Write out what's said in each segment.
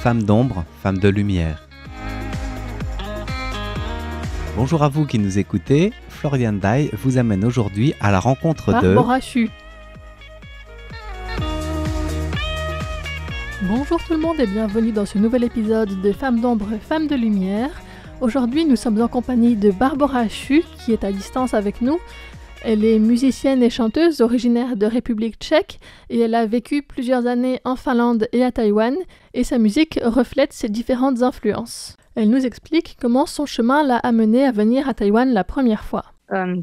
Femmes d'ombre, femmes de lumière. Bonjour à vous qui nous écoutez, Florian Dai vous amène aujourd'hui à la rencontre de Barbora Chu. Bonjour tout le monde et bienvenue dans ce nouvel épisode de Femmes d'ombre, femmes de lumière. Aujourd'hui nous sommes en compagnie de Barbora Chu qui est à distance avec nous. Elle est musicienne et chanteuse originaire de République tchèque et elle a vécu plusieurs années en Finlande et à Taïwan et sa musique reflète ses différentes influences. Elle nous explique comment son chemin l'a amenée à venir à Taïwan la première fois. La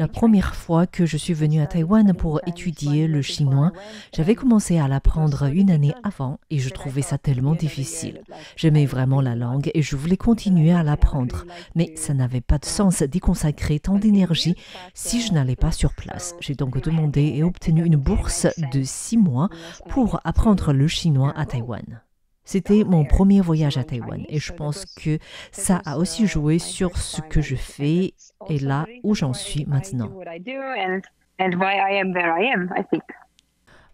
première fois que je suis venue à Taïwan pour étudier le chinois, j'avais commencé à l'apprendre une année avant et je trouvais ça tellement difficile. J'aimais vraiment la langue et je voulais continuer à l'apprendre, mais ça n'avait pas de sens d'y consacrer tant d'énergie si je n'allais pas sur place. J'ai donc demandé et obtenu une bourse de 6 mois pour apprendre le chinois à Taïwan. C'était mon premier voyage à Taïwan et je pense que ça a aussi joué sur ce que je fais et là où j'en suis maintenant.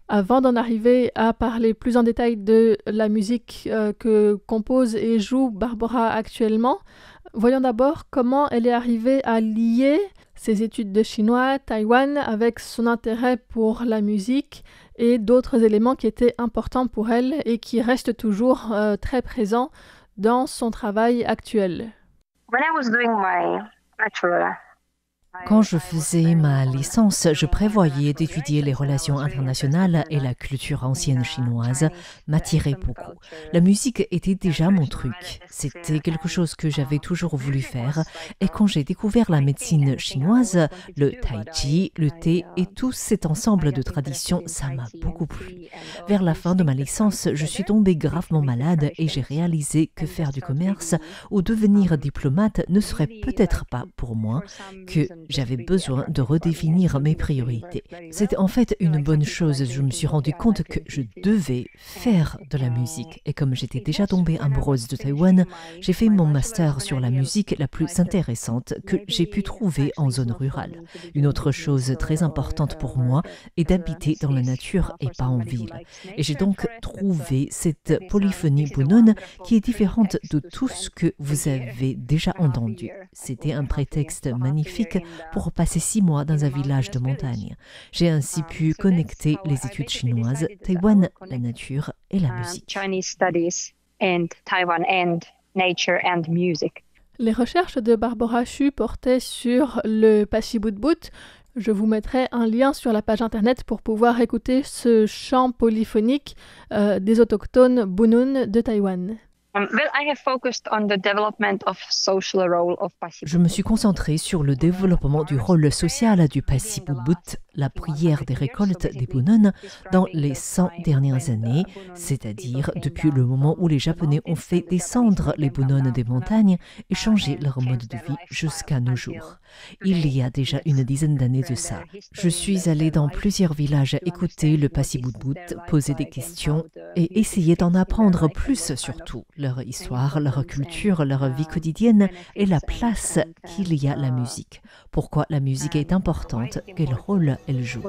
Avant d'en arriver à parler plus en détail de la musique que compose et joue Barbora actuellement, voyons d'abord comment elle est arrivée à lier ses études de chinois, Taïwan, avec son intérêt pour la musique et d'autres éléments qui étaient importants pour elle et qui restent toujours très présents dans son travail actuel. Quand je faisais ma licence, je prévoyais d'étudier les relations internationales et la culture ancienne chinoise m'attirait beaucoup. La musique était déjà mon truc. C'était quelque chose que j'avais toujours voulu faire. Et quand j'ai découvert la médecine chinoise, le tai chi, le thé et tout cet ensemble de traditions, ça m'a beaucoup plu. Vers la fin de ma licence, je suis tombée gravement malade et j'ai réalisé que faire du commerce ou devenir diplomate ne serait peut-être pas pour moi, que j'avais besoin de redéfinir mes priorités. C'était en fait une bonne chose. Je me suis rendu compte que je devais faire de la musique. Et comme j'étais déjà tombée amoureuse de Taïwan, j'ai fait mon master sur la musique la plus intéressante que j'ai pu trouver en zone rurale. Une autre chose très importante pour moi est d'habiter dans la nature et pas en ville. Et j'ai donc trouvé cette polyphonie bunun qui est différente de tout ce que vous avez déjà entendu. C'était un prétexte magnifique pour passer 6 mois dans un village de montagne. J'ai ainsi pu connecter les études chinoises, Taïwan, la nature et la musique. Les recherches de Barbora Chu portaient sur le Passibut-But. Je vous mettrai un lien sur la page internet pour pouvoir écouter ce chant polyphonique des autochtones bunun de Taïwan. Je me suis concentrée sur le développement du rôle social du Passibut, la prière des récoltes des bunun, dans les 100 dernières années, c'est-à-dire depuis le moment où les Japonais ont fait descendre les bunun des montagnes et changé leur mode de vie jusqu'à nos jours. Il y a déjà une dizaine d'années de ça. Je suis allée dans plusieurs villages écouter le Passibut, poser des questions et essayer d'en apprendre plus surtout. Leur histoire, leur culture, leur vie quotidienne et la place qu'il y a à la musique. Pourquoi la musique est importante, quel rôle elle joue.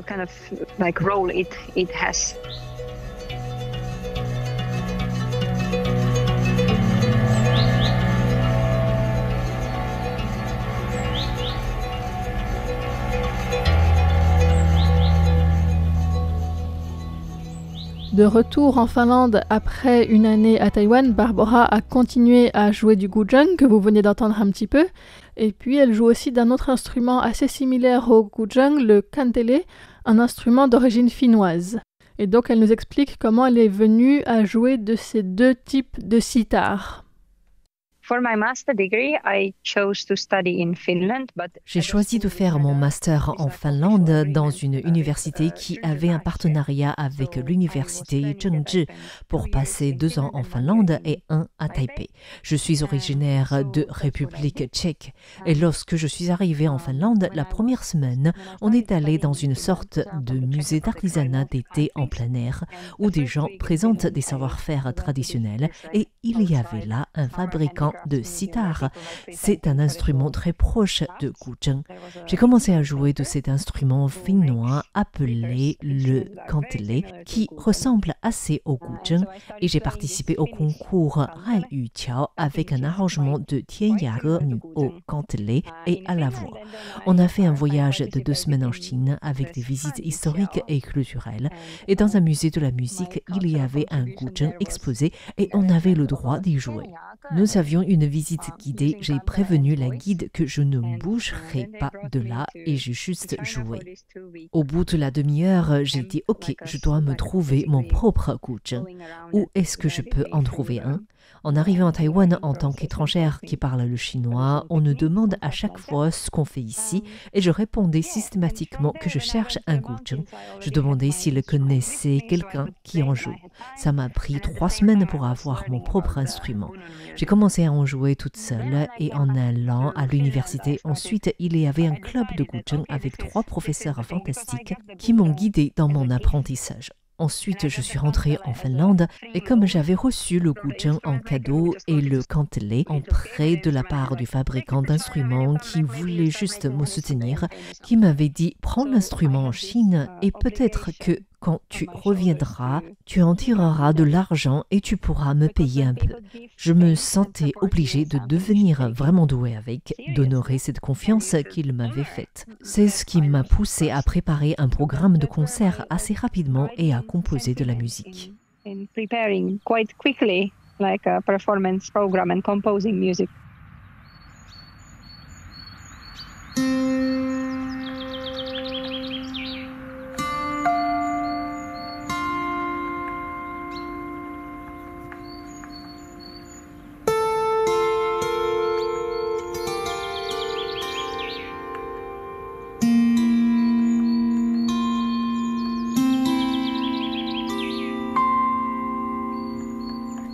De retour en Finlande après une année à Taïwan, Barbora a continué à jouer du guzheng, que vous venez d'entendre un petit peu. Et puis elle joue aussi d'un autre instrument assez similaire au guzheng, le kantele, un instrument d'origine finnoise. Et donc elle nous explique comment elle est venue à jouer de ces deux types de sitar. J'ai choisi de faire mon master en Finlande dans une université qui avait un partenariat avec l'université Chengchi pour passer 2 ans en Finlande et 1 à Taipei. Je suis originaire de République tchèque et lorsque je suis arrivée en Finlande, la première semaine, on est allé dans une sorte de musée d'artisanat d'été en plein air où des gens présentent des savoir-faire traditionnels et il y avait là un fabricant de sitar. C'est un instrument très proche de guzheng. J'ai commencé à jouer de cet instrument finnois appelé le cantelé, qui ressemble assez au guzheng, et j'ai participé au concours Han Yu Qiao avec un arrangement de Tian Yage au cantelé et à la voix. On a fait un voyage de 2 semaines en Chine avec des visites historiques et culturelles, et dans un musée de la musique, il y avait un guzheng exposé et on avait le droit d'y jouer. Nous avions une visite guidée, j'ai prévenu la guide que je ne bougerai pas de là et j'ai juste joué. Au bout de la demi-heure, j'ai dit « Ok, je dois me trouver mon propre guzheng. Où est-ce que je peux en trouver un ?» En arrivant à Taïwan en tant qu'étrangère qui parle le chinois, on nous demande à chaque fois ce qu'on fait ici et je répondais systématiquement que je cherche un guzheng. Je demandais s'il connaissait quelqu'un qui en joue. Ça m'a pris 3 semaines pour avoir mon propre instrument. J'ai commencé à en jouer toute seule et en allant à l'université. Ensuite, il y avait un club de guzheng avec 3 professeurs fantastiques qui m'ont guidée dans mon apprentissage. Ensuite, je suis rentrée en Finlande et comme j'avais reçu le guzheng en cadeau et le cantelé en prêt de la part du fabricant d'instruments qui voulait juste me soutenir, qui m'avait dit « Prends l'instrument en Chine et peut-être que quand tu reviendras, tu en tireras de l'argent et tu pourras me payer un peu. » Je me sentais obligée de devenir vraiment douée avec, d'honorer cette confiance qu'il m'avait faite. C'est ce qui m'a poussée à préparer un programme de concert assez rapidement et à composer de la musique.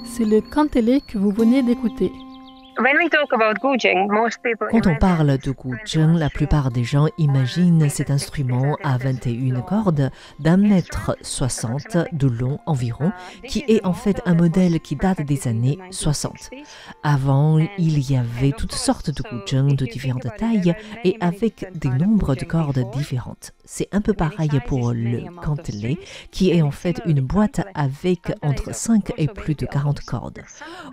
C'est le cantelé que vous venez d'écouter. Quand on parle de guzheng, la plupart des gens imaginent cet instrument à 21 cordes d'1,60 m de long environ, qui est en fait un modèle qui date des années 60. Avant, il y avait toutes sortes de guzheng de différentes tailles et avec des nombres de cordes différentes. C'est un peu pareil pour le cantelé, qui est en fait une boîte avec entre 5 et plus de 40 cordes.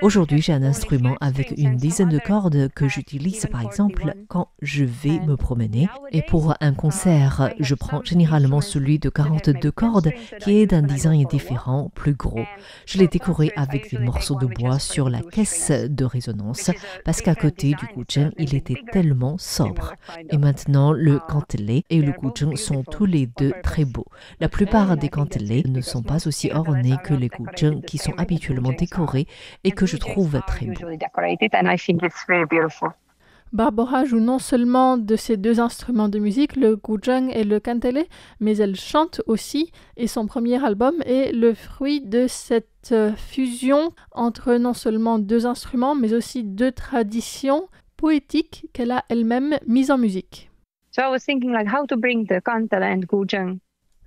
Aujourd'hui, j'ai un instrument avec une dizaine de cordes que j'utilise par exemple quand je vais me promener. Et pour un concert, je prends généralement celui de 42 cordes qui est d'un design différent, plus gros. Je l'ai décoré avec des morceaux de bois sur la caisse de résonance parce qu'à côté du guzheng, il était tellement sobre. Et maintenant, le cantelé et le guzheng sont tous les deux très beaux. La plupart des cantelés ne sont pas aussi ornés que les guzheng qui sont habituellement décorés et que je trouve très beaux. Barbora joue non seulement de ces 2 instruments de musique, le guzheng et le cantelé, mais elle chante aussi et son premier album est le fruit de cette fusion entre non seulement 2 instruments, mais aussi 2 traditions poétiques qu'elle a elle-même mises en musique.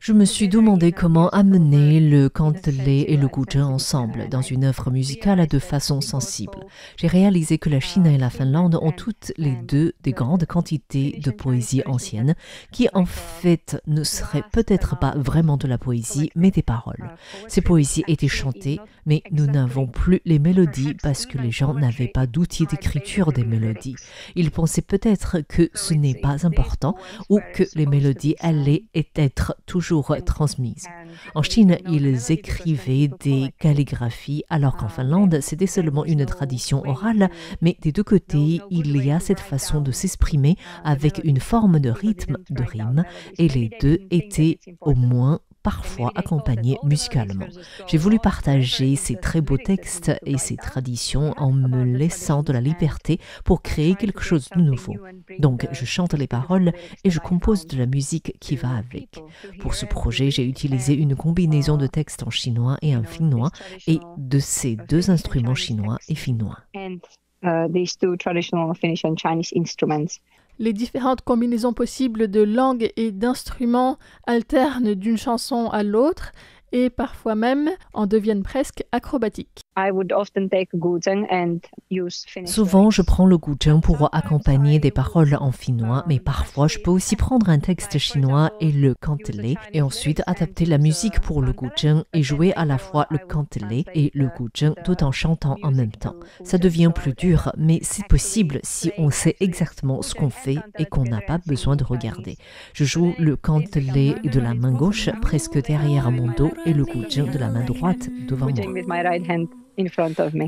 Je me suis demandé comment amener le cantelé et le guzheng ensemble dans une œuvre musicale de façon sensible. J'ai réalisé que la Chine et la Finlande ont toutes les deux des grandes quantités de poésie ancienne qui en fait ne seraient peut-être pas vraiment de la poésie mais des paroles. Ces poésies étaient chantées mais nous n'avons plus les mélodies parce que les gens n'avaient pas d'outils d'écriture des mélodies. Ils pensaient peut-être que ce n'est pas important ou que les mélodies allaient être toujours transmises. En Chine, ils écrivaient des calligraphies, alors qu'en Finlande, c'était seulement une tradition orale, mais des 2 côtés, il y a cette façon de s'exprimer avec une forme de rythme, de rime, et les 2 étaient au moins parfois accompagnés musicalement. J'ai voulu partager ces très beaux textes et ces traditions en me laissant de la liberté pour créer quelque chose de nouveau. Donc, je chante les paroles et je compose de la musique qui va avec. Pour ce projet, j'ai utilisé une combinaison de textes en chinois et en finnois et de ces 2 instruments chinois et finnois. Les différentes combinaisons possibles de langues et d'instruments alternent d'une chanson à l'autre et parfois même en deviennent presque acrobatiques. Souvent, je prends le guzheng pour accompagner des paroles en finnois, mais parfois, je peux aussi prendre un texte chinois et le cantelé, et ensuite adapter la musique pour le guzheng et jouer à la fois le cantelé et le guzheng tout en chantant en même temps. Ça devient plus dur, mais c'est possible si on sait exactement ce qu'on fait et qu'on n'a pas besoin de regarder. Je joue le cantelé de la main gauche presque derrière mon dos et le guzheng de la main droite devant moi. In front of me.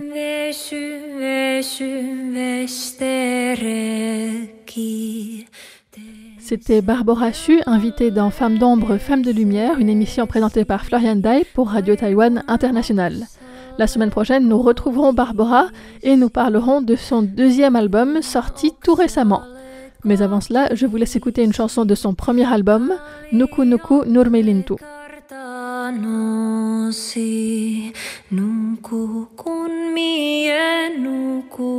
C'était Barbara Chu, invitée dans Femmes d'ombre, Femmes de lumière, une émission présentée par Florian Dai pour Radio Taïwan International. La semaine prochaine, nous retrouverons Barbara et nous parlerons de son deuxième album sorti tout récemment. Mais avant cela, je vous laisse écouter une chanson de son premier album, Nuku Nuku Nurmelintu. Nuku kun mie nukutan,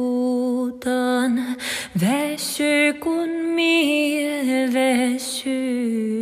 vesy kun mie vesytän.